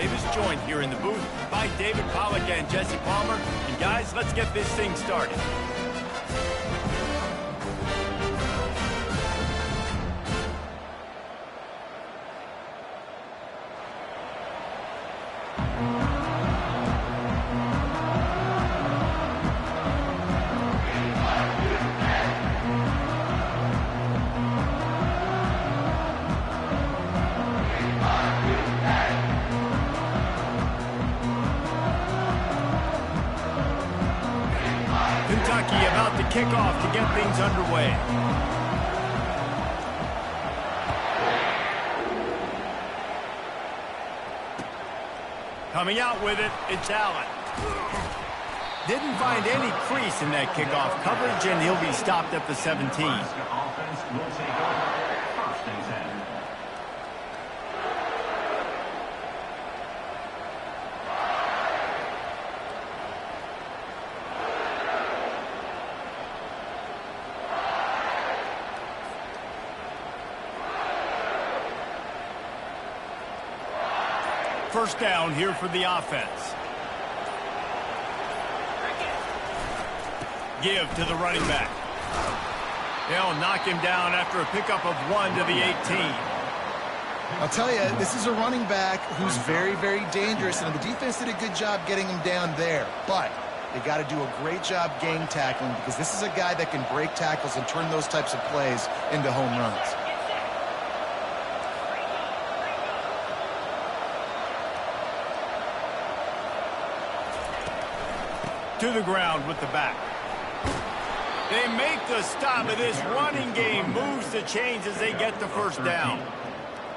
Davis, joined here in the booth by David Pollack and Jesse Palmer. And guys, let's get this thing started. Kentucky about to kick off to get things underway. Coming out with it, it's Allen. Didn't find any crease in that kickoff coverage, and he'll be stopped at the 17. First down here for the offense. Give to the running back. They'll knock him down after a pickup of 1 to the 18. I'll tell you, this is a running back who's very, very dangerous, and the defense did a good job getting him down there. But they got to do a great job gang tackling, because this is a guy that can break tackles and turn those types of plays into home runs. To the ground with the back. They make the stop of this running game. Moves the chains as they get the first down.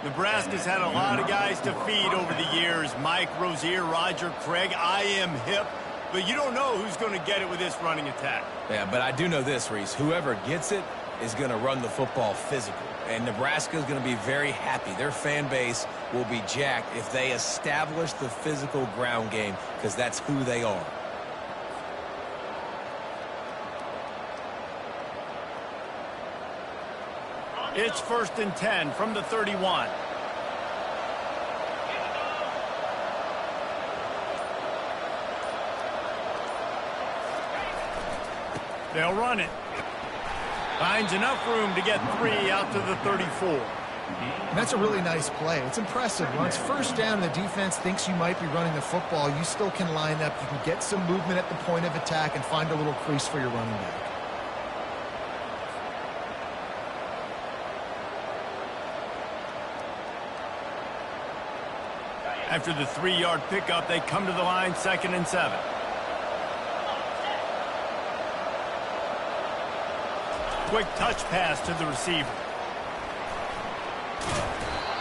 Nebraska's had a lot of guys to feed over the years. Mike, Rozier, Roger, Craig. I am hip. But you don't know who's going to get it with this running attack. Yeah, but I do know this, Reese. Whoever gets it is going to run the football physical. And Nebraska is going to be very happy. Their fan base will be jacked if they establish the physical ground game, because that's who they are. It's 1st and 10 from the 31. They'll run it. Finds enough room to get 3 out to the 34. And that's a really nice play. It's impressive. Once first down, the defense thinks you might be running the football. You still can line up. You can get some movement at the point of attack and find a little crease for your running back. After the 3-yard pickup, they come to the line, 2nd and 7. Quick touch pass to the receiver.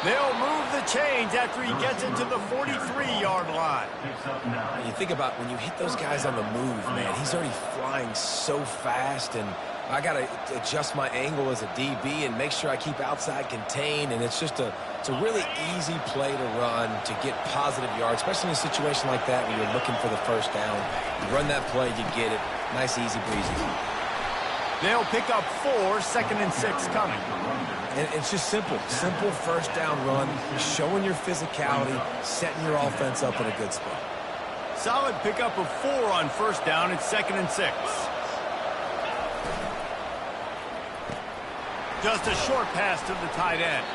They'll move the chains after he gets into the 43-yard line. You think about when you hit those guys on the move, man, he's already flying so fast, and I got to adjust my angle as a DB and make sure I keep outside contained, and it's a really easy play to run to get positive yards, especially in a situation like that where you're looking for the first down. You run that play, you get it. Nice, easy breezy. They'll pick up 4, 2nd and 6 coming. And it's just simple first down run, showing your physicality, setting your offense up in a good spot. Solid pickup of 4 on first down. It's 2nd and 6. Just a short pass to the tight end.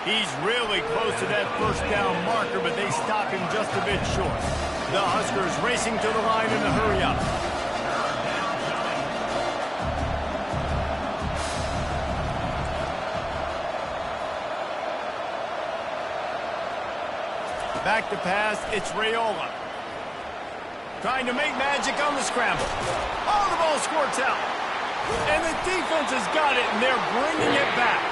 He's really close to that first down marker, but they stop him just a bit short. The Huskers racing to the line in a hurry up. Back to pass, it's Raiola. Trying to make magic on the scramble. Oh, the ball squirts out. And the defense has got it, and they're bringing it back.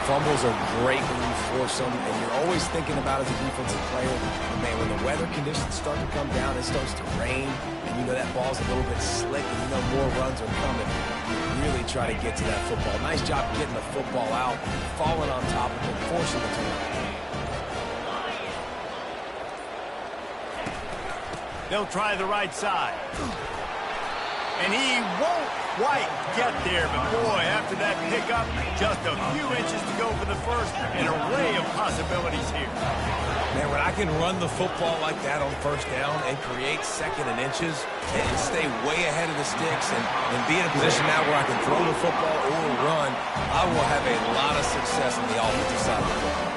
Fumbles are great when you force them, and you're always thinking about as a defensive player, man, when the weather conditions start to come down, it starts to rain, and you know that ball's a little bit slick, and you know more runs are coming. You really try to get to that football. Nice job getting the football out, falling on top of it, forcing the turnover. They'll try the right side. And he won't quite get there, but boy, after that pickup, just a few inches to go for the first. An array of possibilities here. Man, when I can run the football like that on first down and create second and inches and stay way ahead of the sticks and be in a position now where I can throw the football or run, I will have a lot of success on the offensive side of the football.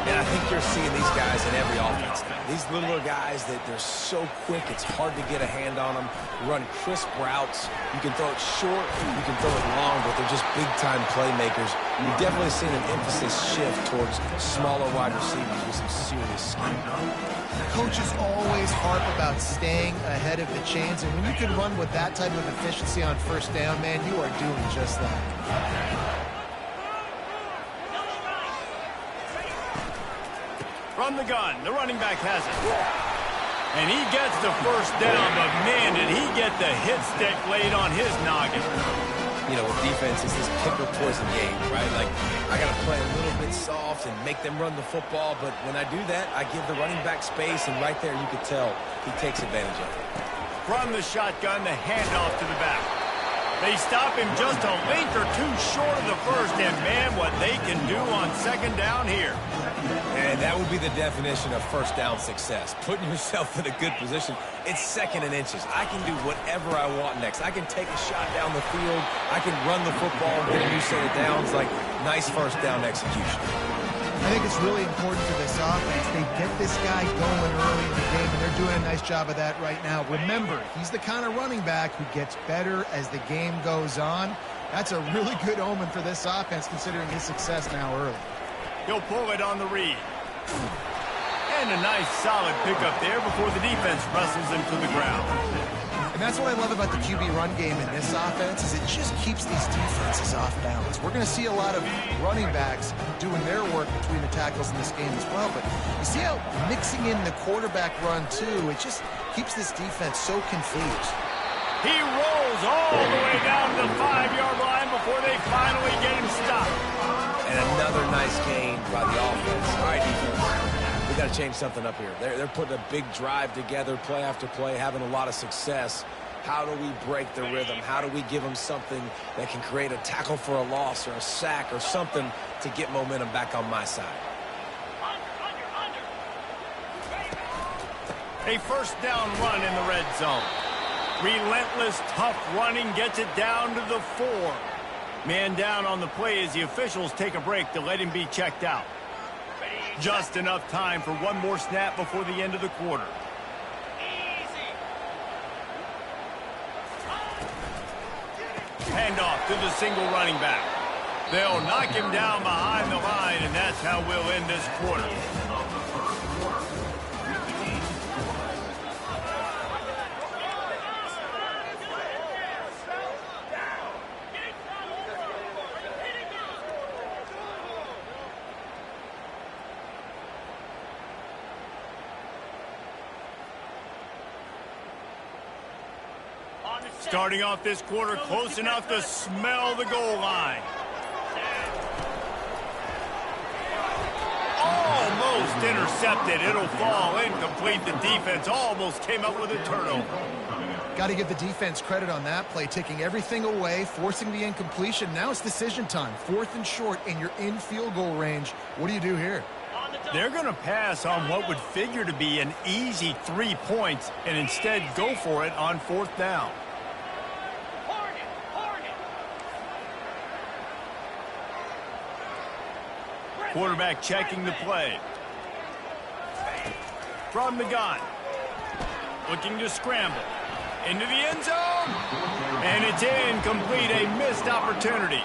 And I think you're seeing these guys in every offense now. These littler guys, that they're so quick, it's hard to get a hand on them. Run crisp routes. You can throw it short, you can throw it long, but they're just big-time playmakers. You've definitely seen an emphasis shift towards smaller wide receivers with some serious skill. Coaches always harp about staying ahead of the chains, and when you can run with that type of efficiency on first down, man, you are doing just that. From the gun, the running back has it. And he gets the first down, but man, did he get the hit stick laid on his noggin. You know, with defense, it's this pick or poison game, right? Like, I got to play a little bit soft and make them run the football, but when I do that, I give the running back space, and right there you can tell he takes advantage of it. From the shotgun, the handoff to the back. They stop him just a length or two short of the first, and man, what they can do on second down here. And that would be the definition of first down success. Putting yourself in a good position. It's second and inches. I can do whatever I want next. I can take a shot down the field. I can run the football and get a new set of downs. Like, nice first down execution. I think it's really important for this offense. They get this guy going early in the game, and they're doing a nice job of that right now. Remember, he's the kind of running back who gets better as the game goes on. That's a really good omen for this offense, considering his success now early. He'll pull it on the read. And a nice solid pickup there before the defense wrestles him to the ground. And that's what I love about the QB run game in this offense, is it just keeps these defenses off balance. We're going to see a lot of running backs doing their work between the tackles in this game as well. But you see how mixing in the quarterback run, too, it just keeps this defense so confused. He rolls all the way down to the 5-yard line before they finally get him stopped. And another nice gain by the offense. All right, defense. We got to change something up here. They're putting a big drive together, play after play, having a lot of success. How do we break the rhythm? How do we give them something that can create a tackle for a loss or a sack or something to get momentum back on my side? A first down run in the red zone. Relentless, tough running gets it down to the 4. Man down on the play as the officials take a break to let him be checked out. Just enough time for one more snap before the end of the quarter. Handoff to the single running back. They'll knock him down behind the line, and that's how we'll end this quarter. Starting off this quarter close enough to smell the goal line. Almost intercepted. It'll fall incomplete. The defense almost came up with a turnover. Got to give the defense credit on that play, taking everything away, forcing the incompletion. Now it's decision time. 4th and short, and you're in field goal range. What do you do here? They're going to pass on what would figure to be an easy 3 points and instead go for it on 4th down. Quarterback checking the play. From the gun. Looking to scramble. Into the end zone. And it's incomplete. A missed opportunity.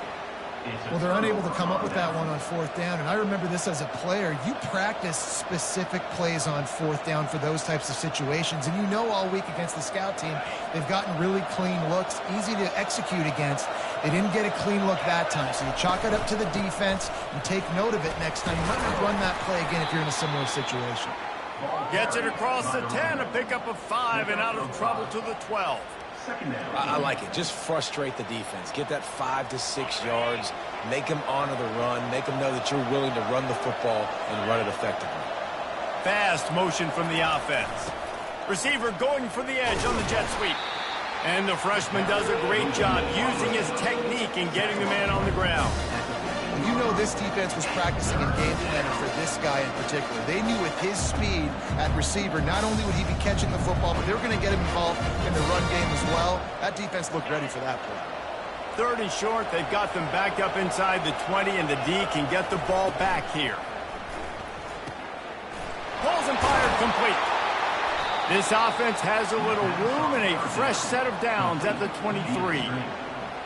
Well, they're unable to come up with that one on 4th down. And I remember this as a player. You practice specific plays on 4th down for those types of situations. And you know all week against the scout team, they've gotten really clean looks, easy to execute against. They didn't get a clean look that time. So you chalk it up to the defense. You take note of it next time. You might not run that play again if you're in a similar situation. Gets it across the 10, a pickup of 5 and out of trouble to the 12. I like it. Just frustrate the defense. Get that 5 to 6 yards. Make them honor the run. Make them know that you're willing to run the football and run it effectively. Fast motion from the offense. Receiver going for the edge on the jet sweep. And the freshman does a great job using his technique and getting the man on the ground. You know this defense was practicing and game planning for this guy in particular. They knew with his speed at receiver, not only would he be catching the football, but they were going to get him involved in the run game as well. That defense looked ready for that play. 3rd and short, they've got them backed up inside the 20, and the D can get the ball back here. Pulls and fired complete. This offense has a little room and a fresh set of downs at the 23.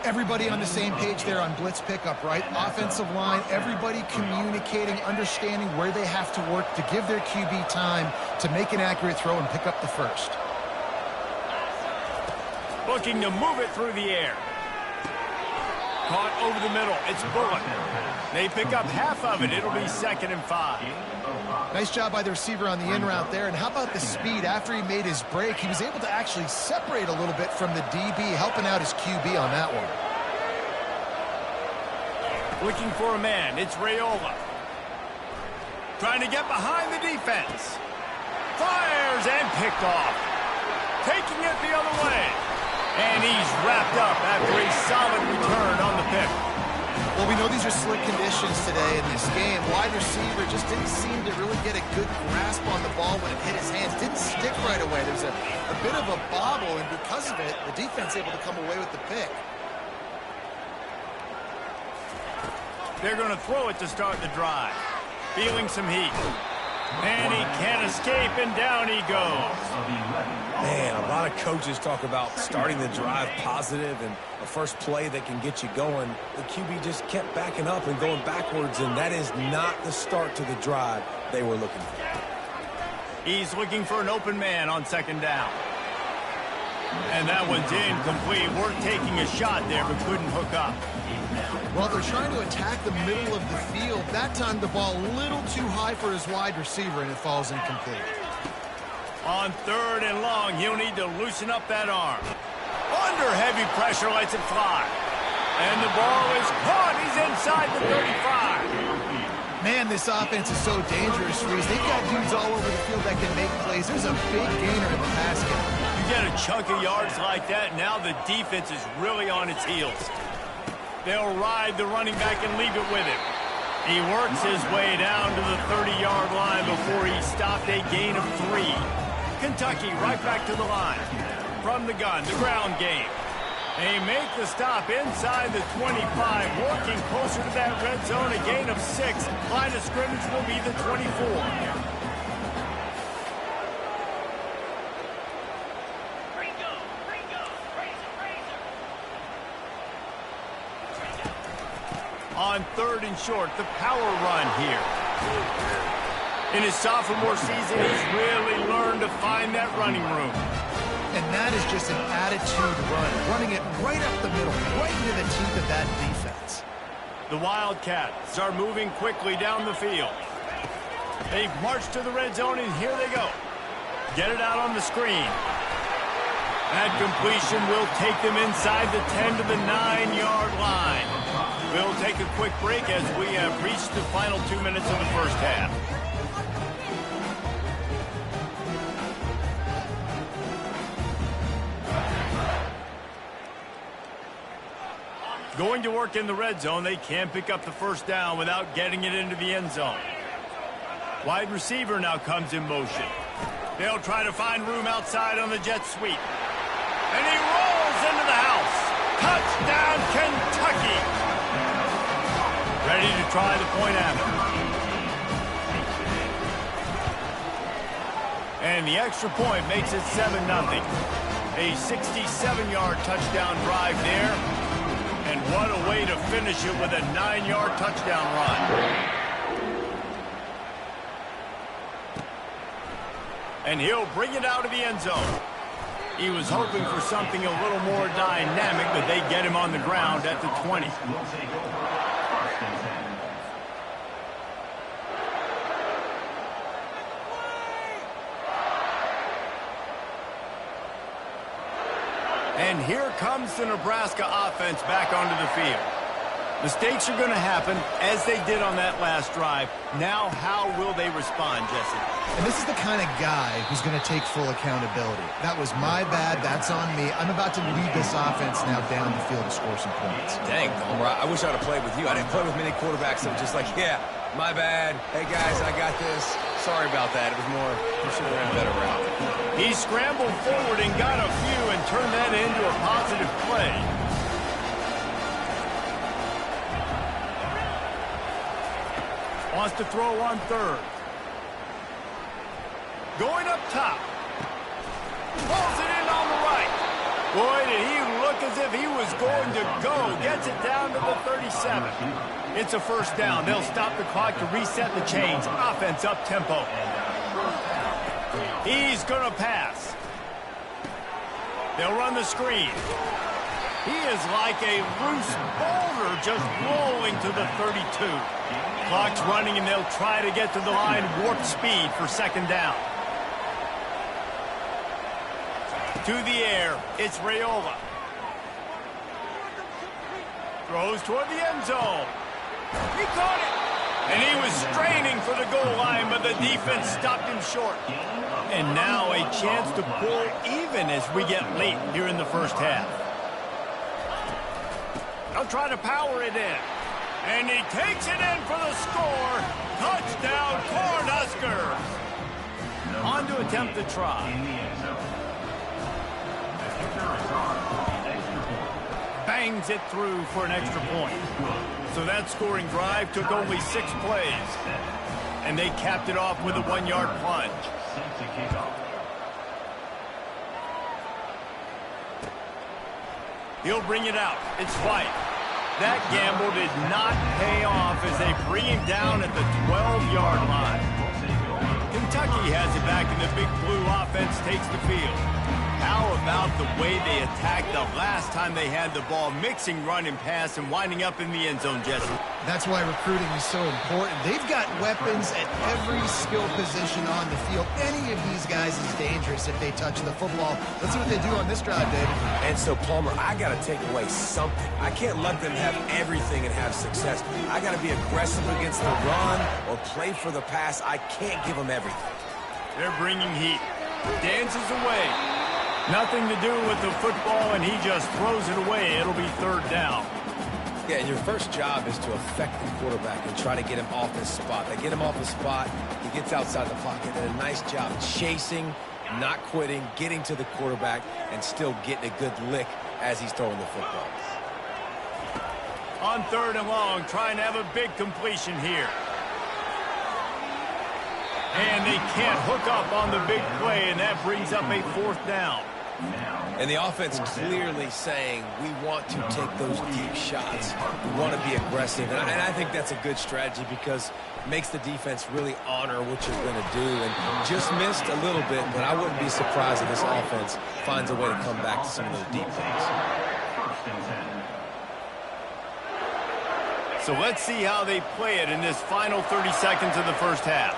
Everybody on the same page there on blitz pickup, right? Offensive line, everybody communicating, understanding where they have to work to give their QB time to make an accurate throw and pick up the first. Looking to move it through the air. Caught over the middle. It's Bullock. They pick up half of it. It'll be 2nd and 5. Nice job by the receiver on the in route there. And how about the speed? After he made his break, he was able to actually separate a little bit from the DB, helping out his QB on that one. Looking for a man. It's Raiola. Trying to get behind the defense. Fires and picked off. Taking it the other way. And he's wrapped up after a solid return on the pick. Well, we know these are slick conditions today in this game. Wide receiver just didn't seem to really get a good grasp on the ball when it hit his hands. Didn't stick right away. There's a bit of a bobble, and because of it, the defense able to come away with the pick. They're going to throw it to start the drive. Feeling some heat. And he can't escape, and down he goes. Man, a lot of coaches talk about starting the drive positive and a first play that can get you going. The QB just kept backing up and going backwards, and that is not the start to the drive they were looking for. He's looking for an open man on 2nd down. And that one's incomplete. Worth taking a shot there, but couldn't hook up. Well, they're trying to attack the middle of the field. That time the ball a little too high for his wide receiver, and it falls incomplete. On 3rd and long, he'll need to loosen up that arm. Under heavy pressure, lets it fly. And the ball is caught. He's inside the 35. Man, this offense is so dangerous, Reese. They've got dudes all over the field that can make plays. There's a big gainer in the pass game. You get a chunk of yards like that, now the defense is really on its heels. They'll ride the running back and leave it with him. He works his way down to the 30-yard line before he stopped a gain of 3. Kentucky right back to the line. From the gun, the ground game. They make the stop inside the 25, working closer to that red zone, a gain of 6. Line of scrimmage will be the 24. On 3rd and short, the power run here. In his sophomore season, he's really learned to find that running room. And that is just an attitude run, running it right up the middle, right into the teeth of that defense. The Wildcats are moving quickly down the field. They've marched to the red zone, and here they go. Get it out on the screen. That completion will take them inside the 10 to the 9-yard line. We'll take a quick break as we have reached the final 2 minutes of the first half. Going to work in the red zone, they can't pick up the first down without getting it into the end zone. Wide receiver now comes in motion. They'll try to find room outside on the jet sweep. And he rolls into the house. Touchdown, Kentucky! Ready to try the point after. And the extra point makes it 7-0. A 67-yard touchdown drive there. And what a way to finish it with a 9-yard touchdown run. And he'll bring it out of the end zone. He was hoping for something a little more dynamic, but they get him on the ground at the 20. And here comes the Nebraska offense back onto the field. Mistakes are going to happen, as they did on that last drive. Now, how will they respond, Jesse? And this is the kind of guy who's going to take full accountability. That was my bad. That's on me. I'm about to lead this offense now down the field to score some points. Dang, Homer, I wish I would have played with you. I didn't play with many quarterbacks that were just like, yeah, my bad. Hey, guys, I got this. Sorry about that. It was more, you should have ran a better route. He scrambled forward and got a few and turned that into a positive play. Wants to throw on third. Going up top. Pulls it in on the right. Boy, did he look as if he was going to go. Gets it down to the 37. It's a first down. They'll stop the clock to reset the chains. Offense up tempo. He's going to pass. They'll run the screen. He is like a loose boulder just rolling to the 32. Clock's running, and they'll try to get to the line warp speed for second down. To the air, it's Raiola. Throws toward the end zone. He caught it. And he was straining for the goal line, but the defense stopped him short. And now a chance to pull even as we get late here in the first half. They'll try to power it in. And he takes it in for the score. Touchdown, Cornhuskers. On to attempt the try. Bangs it through for an extra point. So that scoring drive took only 6 plays. And they capped it off with a 1-yard plunge. He'll bring it out. It's White. That gamble did not pay off as they bring him down at the 12-yard line. Kentucky has it back, and the Big Blue offense takes the field. How about the way they attacked the last time they had the ball, mixing run and pass and winding up in the end zone, Jesse? That's why recruiting is so important. They've got weapons at every skill position on the field. Any of these guys is dangerous if they touch the football. Let's see what they do on this drive, David. And so, Palmer, I got to take away something. I can't let them have everything and have success. I got to be aggressive against the run or play for the pass. I can't give them everything. They're bringing heat. Dances away. Nothing to do with the football, and he just throws it away. It'll be third down. Yeah, and your first job is to affect the quarterback and try to get him off his spot. They get him off his spot, he gets outside the pocket, and a nice job chasing, not quitting, getting to the quarterback, and still getting a good lick as he's throwing the football. On third and long, trying to have a big completion here. And they can't hook up on the big play, and that brings up a fourth down. And the offense clearly saying, we want to take those deep shots. We want to be aggressive. And I think that's a good strategy because it makes the defense really honor what you're going to do. And just missed a little bit, but I wouldn't be surprised if this offense finds a way to come back to some of those deep things. So let's see how they play it in this final 30 seconds of the first half.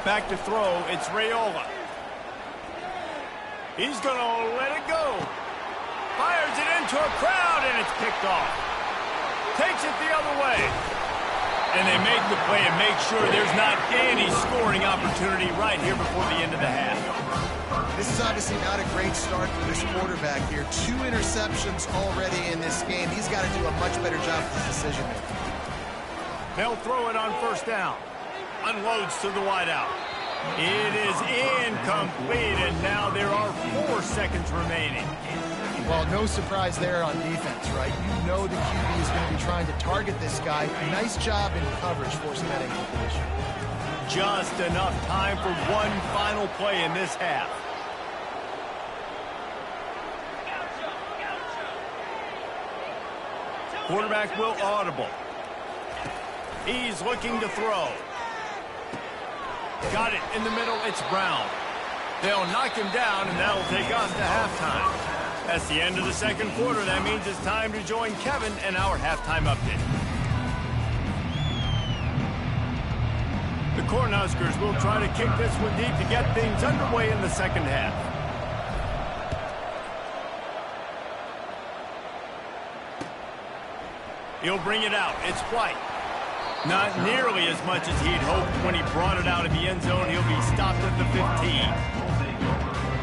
Back to throw, it's Raiola. He's going to let it go. Fires it into a crowd, and it's picked off. Takes it the other way. And they make the play and make sure there's not any scoring opportunity right here before the end of the half. This is obviously not a great start for this quarterback here. 2 interceptions already in this game. He's got to do a much better job with his decision-making. They'll throw it on first down. Unloads to the wideout. It is incomplete, and now there are 4 seconds remaining. Well, no surprise there on defense, right? You know the QB is going to be trying to target this guy. Nice job in coverage forcing that incompletion. Just enough time for one final play in this half. Quarterback will audible. He's looking to throw. Got it in the middle. It's Brown. They'll knock him down, and that'll take us to halftime. That's the end of the second quarter. That means it's time to join Kevin and our halftime update. The Cornhuskers will try to kick this one deep to get things underway in the second half. He'll bring it out. It's White. Not nearly as much as he'd hoped when he brought it out of the end zone. He'll be stopped at the 15.